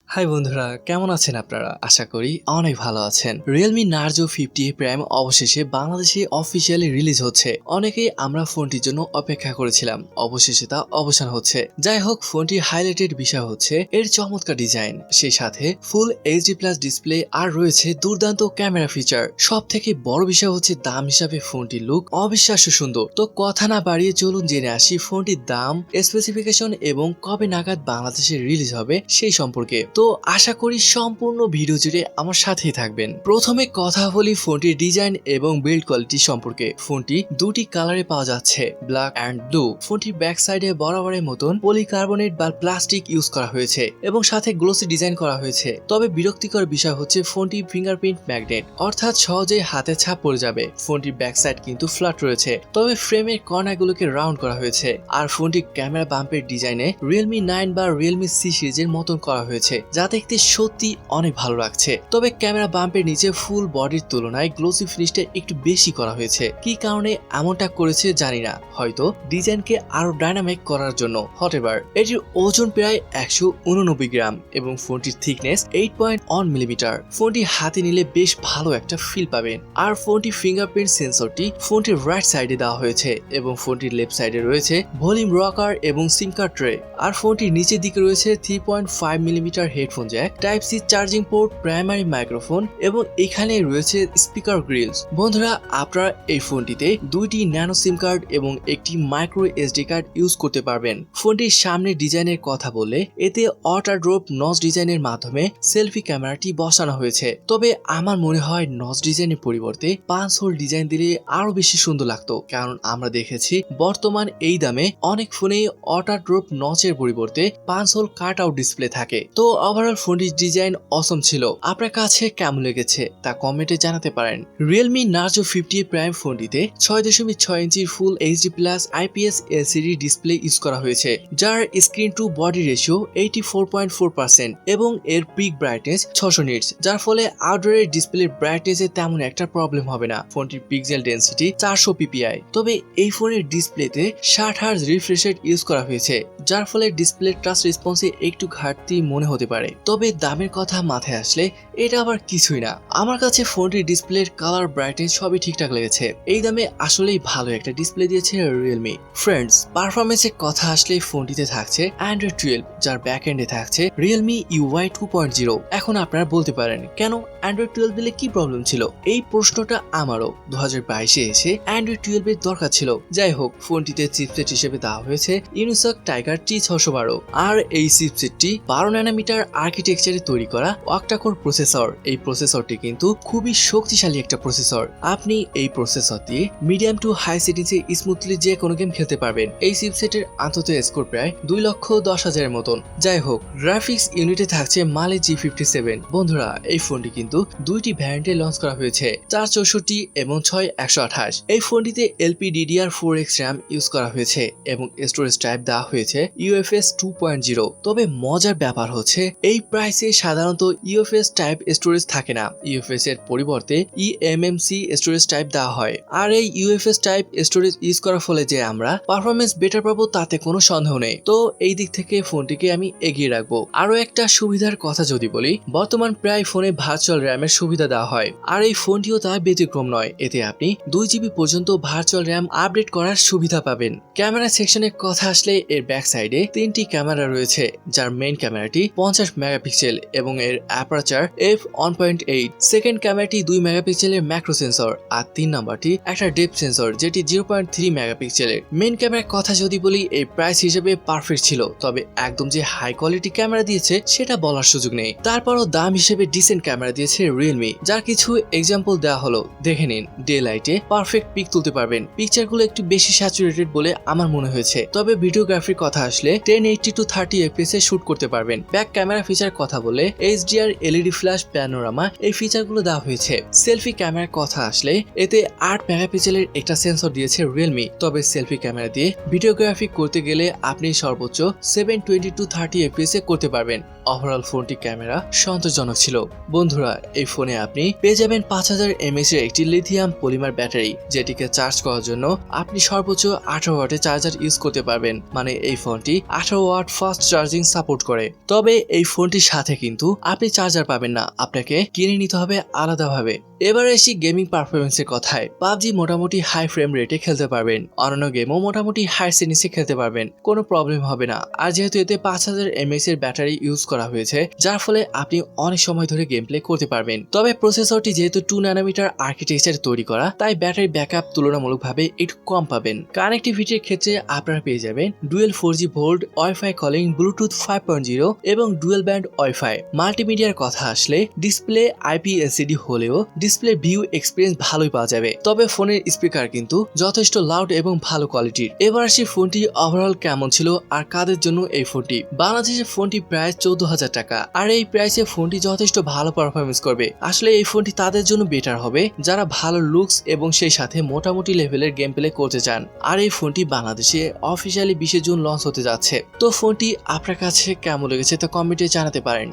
High বন্ধুরা, কেমন আছেন আপনারা? আশা করি অনেক ভালো আছেন। Realme Narzo 50 Prime অবশেষে বাংলাদেশে অফিসিয়ালি রিলিজ হচ্ছে। অনেকেই আমরা ফোনটির জন্য অপেক্ষা করেছিলাম, অবশেষে তা অবসান হচ্ছে। যাই হোক, ফোনটির হাইলাইটেড বিষয় হচ্ছে এর চমৎকার ডিজাইন, সেই সাথে ফুল HD+ ডিসপ্লে আর রয়েছে দুর্দান্ত ক্যামেরা ফিচার। সব থেকে বড় বিষয় হচ্ছে দাম হিসাবে ফোনটির লুক অবিশ্বাস্য সুন্দর। তো কথা না বাড়িয়ে চলুন জেনে আসি ফোনটির দাম, স্পেসিফিকেশন এবং কবে নাগাদ বাংলাদেশে রিলিজ হবে সেই সম্পর্কে। তো আশা করি সম্পূর্ণ ভিডিও জুড়ে আমার সাথেই থাকবেন। প্রথমে কথা বলি ফোনটির ডিজাইন এবং বিল্ড কোয়ালিটি সম্পর্কে। ফোনটি দুটি কালারে পাওয়া যাচ্ছে, ব্ল্যাক অ্যান্ড ব্লু। ফোনটির ব্যাক সাইডে বরাবরের মতন পলিকার্বনেট বা প্লাস্টিক ইউজ করা হয়েছে এবং সাথে গ্লোসি ডিজাইন করা হয়েছে। তবে বিরক্তিকর বিষয় হচ্ছে ফোনটি ফিঙ্গারপ্রিন্ট ম্যাগনেট, অর্থাৎ সহজেই হাতে ছাপ পড়ে যাবে। ফোনটির ব্যাক সাইড কিন্তু ফ্ল্যাট রয়েছে, তবে ফ্রেমের কর্নারগুলোকে রাউন্ড করা হয়েছে। আর ফোনটির ক্যামেরা বাম্পের ডিজাইনে Realme 9 বা Realme C সিরিজের মতন করা হয়েছে, যা দেখতে সত্যি অনেক ভালো লাগছে। তবে ক্যামেরা বাম্পের নিচে ফুল বডির তুলনায় গ্লোসি ফিনিশটা একটু বেশি করা হয়েছে। কি কারণে এমনটা করেছে জানি না, হয়তো ডিজাইনকে আরো ডাইনামিক করার জন্য। হটেবার এটির ওজন প্রায় 189 গ্রাম এবং ফোনটির থিকনেস 8.1 মিলিমিটার। ফোনটি হাতে নিলে বেশ ভালো একটা ফিল পাবেন। আর ফোনটি ফিঙ্গারপ্রিন্ট সেন্সরটি ফোনটির রাইট সাইডে দেওয়া হয়েছে এবং ফোনটির লেফট সাইডে রয়েছে ভলিউম রকার এবং সিম কার্ড ট্রে। আর ফোনটির নিচের দিকে রয়েছে 3.5 millimetre headphone jack, type C charging port, primary microphone এবং এখানে রয়েছে স্পিকার গ্রিলস। বন্ধুরা, আপনারা এই ফোনটিতে দুইটি ন্যানো সিম কার্ড এবং একটি মাইক্রো এসডি কার্ড ইউজ করতে পারবেন। ফোনটির সামনের ডিজাইনের কথা বলে, এতে ওয়াটারড্রপ নচ ডিজাইনের মাধ্যমে সেলফি ক্যামেরাটি বসানো হয়েছে। তবে আমার মনে হয় নচ ডিজাইনের পরিবর্তে 5 হোল ডিজাইন দিলে আরো বেশি সুন্দর লাগতো, কারণ আমরা দেখেছি বর্তমান এই দামে অনেক ফোনেই ওয়াটারড্রপ নচের পরিবর্তে 5 হোল কাট আউট ডিসপ্লে থাকে। তো ওভারঅল ফোনটির ডিজাইন অসম ছিল। আপনার কাছে কেমন লেগেছে তা কমেন্টে জানাতে পারেন। Realme Narzo 50 Prime ফোনটিতে 6.6 ইঞ্চির ফুল HD+ IPS LCD display use করা হয়েছে, যার স্ক্রিন টু বডি রেশিও 84.4% এবং এর পিক ব্রাইটনেস 600 নিটস, যার ফলে আউটডোরের ডিসপ্লের ব্রাইটনেসে তেমন একটা প্রবলেম হবে না। ফোনটির পিক্সেল ডেনসিটি 400 ppi। তবে এই ফোনের ডিসপ্লেতে 60 হার্জ রিফ্রেশ রেট ইউজ করা হয়েছে, যার ফলে ডিসপ্লে টাচ রেসপন্সে একটু ঘাটতি মনে হতে পারে। তবে দামের কথা মাথায় আসলে এটা আবার কিছুই না। আমার কাছে ফোনটির ডিসপ্লের কালার, ব্রাইটনেস সবই ঠিকঠাক লেগেছে। এই দামে আসলেই ভালো একটা ডিসপ্লে দিয়েছে Realme। ফ্রেন্ডস, পারফরমেন্সের কথা আসলে ফোনটিতে থাকছে Android 12, যার ব্যাক এন্ডে থাকছে Realme UI 2.0। এখন আপনারা বলতে পারেন, কেন Android 12 দিলে কি প্রবলেম ছিল? এই প্রশ্নটা আমারও 2022-এ এসে Android 12 এর দরকার ছিল। যাই হোক, ফোনটিতে চিপসেট হিসেবে দেওয়া হয়েছে Unisoc Tiger T612, আর এই চিপসেটটি 12 ন্যানোমিটার আর্কিটেকচারে তৈরি করা অক্টা-কোর প্রসেসর। এই প্রসেসরটি কিন্তু খুবই শক্তিশালী একটা প্রসেসর। আপনি এই প্রসেসর দিয়ে মিডিয়াম টু হাই সেটিংসে স্মুথলি যে কোনো গেম খেলতে পারবেন। এই চিপসেটের আন্তত স্কোর প্রায় 2,10,000-এর মতন। যাই হোক, গ্রাফিক্স ইউনিটে থাকছে মালে G57। বন্ধুরা, এই ফোনটি কিন্তু দুইটি ভ্যারিয়েন্টে লঞ্চ করা হয়েছে, 464 এবং 6128। এই ফোনটিতে LPDDR4X RAM ইউজ করা হয়েছে এবং স্টোরেজ টাইপ দেওয়া হয়েছে UFS 2.0। তবে মজার ব্যাপার হচ্ছে এই প্রাইসে সাধারণত UFS টাইপ স্টোরেজ থাকে না। UFS এর পরিবর্তে eMMC স্টোরেজ টাইপ দেওয়া হয়। আর এই UFS টাইপ স্টোরেজ ইউজ করার ফলে যে আমরা পারফরমেন্স বেটার পাবো তাতে কোনো সন্দেহ নেই। তো এই দিক থেকে ফোনটিকে আমি এগিয়ে রাখবো। আরো একটা সুবিধার কথা যদি বলি, বর্তমান প্রায় ফোনে ভার্চুয়াল র্যামের সুবিধা দেওয়া হয়, আর এই ফোনটিও তার ব্যতিক্রম নয়। এতে আপনি 2GB পর্যন্ত ভার্চুয়াল র্যাম আপডেট করার সুবিধা পাবেন। ক্যামেরা সেকশনের কথা আসলে এর ব্যাক সাইডে 3টি ক্যামেরা রয়েছে, যার মেইন ক্যামেরাটি 50 মেগাপিক্সেল এবং এর অ্যাপারচার f1.8। সেকেন্ড ক্যামেরাটি 2 মেগাপিক্সেলের ম্যাক্রো সেন্সর, আর 3 নাম্বারটি একটা ডেপথ সেন্সর যেটি 0.3 মেগাপিক্সেলের। মেইন ক্যামেরার কথা যদি বলি, এই প্রাইস হিসেবে পারফেক্ট ছিল, তবে একদম যে হাই কোয়ালিটি ক্যামেরা দিয়েছে সেটা বলার সুযোগ নেই। তারপরও দাম হিসেবে ডিসেন্ট ক্যামেরা দিয়েছে Realme, যার কিছু এক্সাম্পল দেওয়া হলো। দেখে নিন, ডে লাইটে পারফেক্ট পিক তুলতে পারবেন। পিকচারগুলো একটু বেশি স্যাচুরেটেড বলে আমার মনে হয়েছে। তবে ভিডিওগ্রাফির কথা আসলে 1080 to 30 fps এ শুট করতে পারবেন। ব্যাক ক্যামেরা ফিচার কথা বলে HDR LED ফ্ল্যাশ প্যানোরামা এই ফিচারগুলো দেওয়া হয়েছে। সেলফি ক্যামেরার কথা আসলে এতে 8 মেগাপিক্সেলের একটা সেন্সর দিয়েছে Realme। তবে সেলফি ক্যামেরা দিয়ে ভিডিওগ্রাফি করতে গেলে আপনি সর্বোচ্চ 720 to 30 fps এ করতে পারবেন। ওভারঅল ফোনটি ক্যামেরা সন্তোষজনক ছিল। বন্ধুরা, এই ফোনে আপনি পেয়ে যাবেন 5000 mAh এর একটি লিথিয়াম পলিমার ব্যাটারি, যেটিকে চার্জ করার জন্য আপনি সর্বোচ্চ 18 ওয়াটের চার্জার ইউজ করতে পারবেন। মানে এই ফোনটি 18 ওয়াট ফাস্ট চার্জিং সাপোর্ট করে। তবে এই ফোনটির সাথে কিন্তু আপনি চার্জার পাবেন না, আপনাকে কিনে নিতে হবে আলাদাভাবে। এবার আসি গেমিং পারফরমেন্সের কথায়। পাবজি মোটামুটি হাই ফ্রেম রেটে খেলতে পারবেন, অন্যান্য গেমও মোটামুটি হাই সেটিংসে খেলতে পারবেন, কোনো প্রবলেম হবে না। আর যেহেতু এতে 5000 mAh এর ব্যাটারি ইউজ করা হয়েছে, যার ফলে আপনি অনেক সময় ধরে গেম প্লে করতে পারবেন। তবে প্রসেসরটি যেহেতু 2 ন্যানোমিটার আর্কিটেকচার তৈরি করা, তাই ব্যাটারি ব্যাকআপ তুলনামূলকভাবে একটু কম পাবেন। কানেক্টিভিটির ক্ষেত্রে আপনারা পেয়ে যাবেন dual 4G volt wifi calling, Bluetooth 5.0 এবং ডুয়েল ব্যান্ড ওয়াইফাই। মাল্টিমিডিয়ার কথা আসলে ডিসপ্লে IPS LCD হলেও ডিসপ্লে ভিউ এক্সপিরিয়েন্স ভালোই পাওয়া যাবে, তবে ফোনের স্পিকার কিন্তু যথেষ্ট লাউড এবং ভালো কোয়ালিটির। এবার আসি ফোনটি ওভারঅল কেমন ছিল আর কাদের জন্য এই ফোনটি। বাংলাদেশে ফোনটি প্রায় 14,000 টাকা, আর এই প্রাইসে ফোনটি যথেষ্ট ভালো পারফরমেন্স করবে। আসলে এই ফোনটি তাদের জন্য বেটার হবে যারা ভালো লুকস এবং সেই সাথে মোটামুটি লেভেলের গেম প্লে করতে চান। আর এই ফোনটি বাংলাদেশে অফিসিয়ালি 20 জুন লঞ্চ হতে যাচ্ছে। তো ফোনটি আপনার কাছে কেমন লেগেছে তা কমেন্টে জানাতে পারেন।